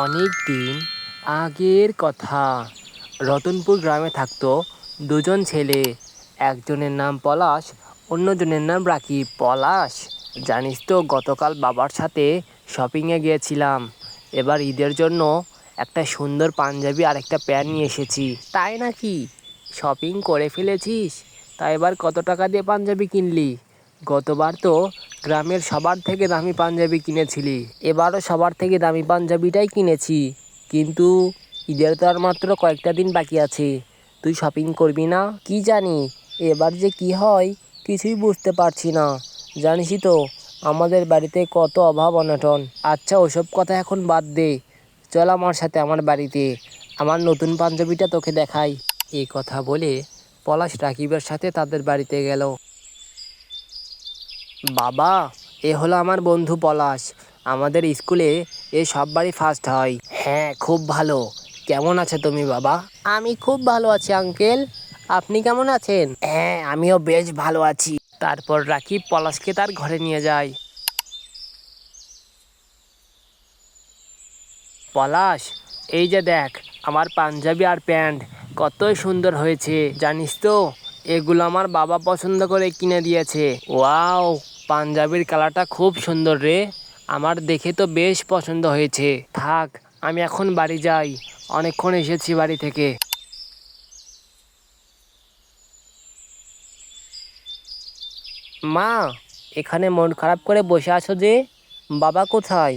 অনেক দিন আগের কথা। রতনপুর গ্রামে থাকতো দুজন ছেলে। একজনের নাম পলাশ, অন্যজনের নাম রাকিব। পলাশ, জানিস তো গতকাল বাবার সাথে শপিংয়ে গিয়েছিলাম। এবার ঈদের জন্য একটা সুন্দর পাঞ্জাবি আর একটা প্যান্ট নিয়ে এসেছি। তাই নাকি? শপিং করে ফেলেছিস? তা এবার কত টাকা দিয়ে পাঞ্জাবি কিনলি? গতবার তো গ্রামের সবার থেকে দামি পাঞ্জাবি কিনেছিলি, এবারও সবার থেকে দামি পাঞ্জাবিটাই কিনেছি। কিন্তু ঈদের তো আর মাত্র কয়েকটা দিন বাকি আছে, তুই শপিং করবি না? কি জানি এবার যে কি হয় কিছুই বুঝতে পারছি না। জানিসই তো আমাদের বাড়িতে কত অভাব অনটন। আচ্ছা ওসব কথা এখন বাদ দে, চল আমার সাথে আমার বাড়িতে, আমার নতুন পাঞ্জাবিটা তোকে দেখাই। এই কথা বলে পলাশ রাকিবের সাথে তাদের বাড়িতে গেল। বাবা, এ হলো আমার বন্ধু পলাশ। আমাদের স্কুলে এ সববারই ফার্স্ট হয়। হ্যাঁ, খুব ভালো। কেমন আছো তুমি বাবা? আমি খুব ভালো আছি আঙ্কেল, আপনি কেমন আছেন? হ্যাঁ, আমিও বেশ ভালো আছি। তারপর রাকিব পলাশকে তার ঘরে নিয়ে যায়। পলাশ, এই যে দেখ আমার পাঞ্জাবি আর প্যান্ট কতই সুন্দর হয়েছে জানিস তো। এগুলো আমার বাবা পছন্দ করে কিনে দিয়েছে। ওয়াও, পাঞ্জাবির কালারটা খুব সুন্দর রে, আমার দেখে তো বেশ পছন্দ হয়েছে। থাক, আমি এখন বাড়ি যাই, অনেকক্ষণ এসেছি বাড়ি থেকে। মা, এখানে মন খারাপ করে বসে আছো যে? বাবা কোথায়?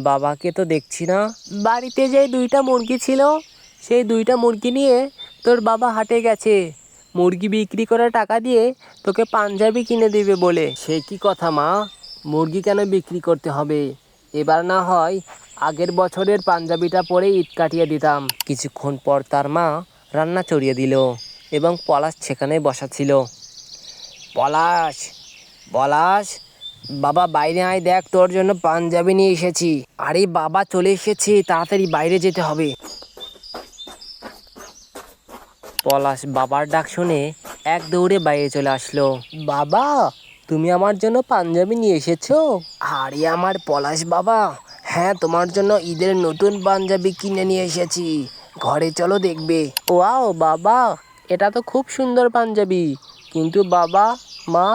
বাবাকে তো দেখছি না। বাড়িতে যে দুইটা মুরগি ছিল, সেই দুইটা মুরগি নিয়ে তোর বাবা হাটে গেছে মুরগি বিক্রি করে টাকা দিয়ে তোকে পাঞ্জাবি কিনে দেবে বলে। সে কি কথা মা, মুরগি কেন বিক্রি করতে হবে? এবার না হয় আগের বছরের পাঞ্জাবিটা পরে ঈদ কাটিয়ে দিতাম। কিছুক্ষণ পর তার মা রান্না চড়িয়ে দিল এবং পলাশ সেখানে বসা ছিল। পলাশ, পলাশ, বাবা বাইরে আয়, দেখ তোর জন্য পাঞ্জাবি নিয়ে এসেছি। আরে বাবা চলে এসেছে, তাড়াতাড়ি বাইরে যেতে হবে। পলাশ বাবার ডাক শুনে এক দৌড়ে বাইরে চলে আসলো। বাবা, তুমি আমার জন্য পাঞ্জাবি নিয়ে এসেছো? আরে আমার পলাশ বাবা, হ্যাঁ তোমার জন্য ঈদের নতুন পাঞ্জাবি কিনে নিয়ে এসেছি, ঘরে চলো দেখবে। ওয়াও বাবা, এটা তো খুব সুন্দর পাঞ্জাবি। কিন্তু বাবা, মা,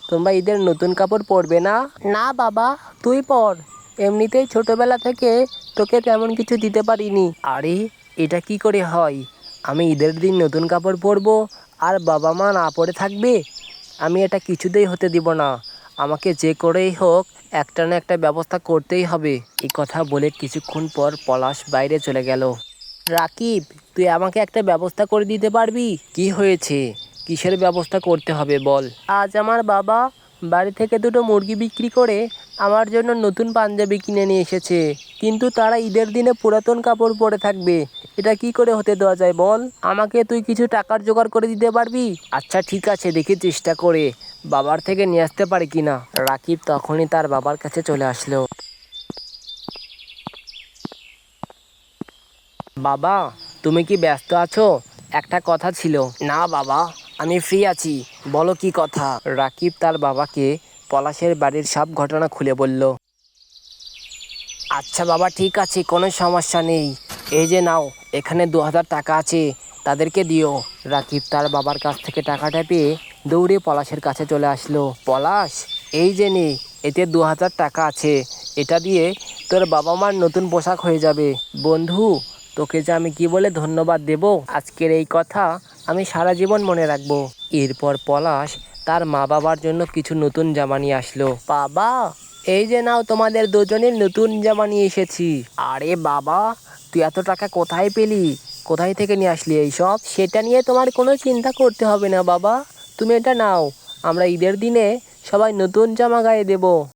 তোমরা ঈদের নতুন কাপড় পরবে না? না বাবা, তুই পর, এমনিতেই ছোটবেলা থেকে তোকে তেমন কিছু দিতে পারিনি। আরে এটা কি করে হয়? আমি ঈদের দিন নতুন কাপড় পরবো আর বাবা মা না পরে থাকবে? আমি এটা কিছুতেই হতে দিব না। আমাকে যে করেই হোক একটা না একটা ব্যবস্থা করতেই হবে। এই কথা বলে কিছুক্ষণ পর পলাশ বাইরে চলে গেল। রাকিব, তুই আমাকে একটা ব্যবস্থা করে দিতে পারবি? কি হয়েছে? কিসের ব্যবস্থা করতে হবে বল? আজ আমার বাবা বাড়ি থেকে দুটো মুরগি বিক্রি করে আমার জন্য নতুন পাঞ্জাবি কিনে নিয়ে এসেছে, কিন্তু তারা ঈদের দিনে পুরাতন কাপড় পরে থাকবে। এটা কি করে হতে দেওয়া যায় বল? আমাকে তুই কিছু টাকার জোগাড় করে দিতে পারবি? আচ্ছা ঠিক আছে, দেখি চেষ্টা করে বাবার থেকে নিয়ে আসতে পারি কিনা। রাকিব তখনই তার বাবার কাছে চলে আসলো। বাবা, তুমি কি ব্যস্ত আছো? একটা কথা ছিল। না বাবা, আমি ফ্রি আছি, বলো কি কথা। রাকিব তার বাবাকে পলাশের বাড়ির সব ঘটনা খুলে বলল। আচ্ছা বাবা ঠিক আছে, কোনো সমস্যা নেই। এই যে নাও, এখানে 2000 টাকা আছে, তাদেরকে দিও। রাকিব তার বাবার কাছ থেকে টাকাটা পেয়ে দৌড়ে পলাশের কাছে চলে আসলো। পলাশ, এই যে নে, এতে 2000 টাকা আছে, এটা দিয়ে তোর বাবা মার নতুন পোশাক হয়ে যাবে। বন্ধু, তোকে যে আমি কি বলে ধন্যবাদ দেব, আজকের এই কথা আমি সারা জীবন মনে রাখবো। এরপর পলাশ তার মা বাবার জন্য কিছু নতুন জামা নিয়ে আসলো। বাবা, এই যে নাও, তোমাদের দুজনের নতুন জামা নিয়ে এসেছি। আরে বাবা, তুই এত টাকা কোথায় পেলি? কোথায় থেকে নিয়ে আসলি এইসব? সেটা নিয়ে তোমার কোনো চিন্তা করতে হবে না বাবা, তুমি এটা নাও, আমরা ঈদের দিনে সবাই নতুন জামা গায়ে দেব।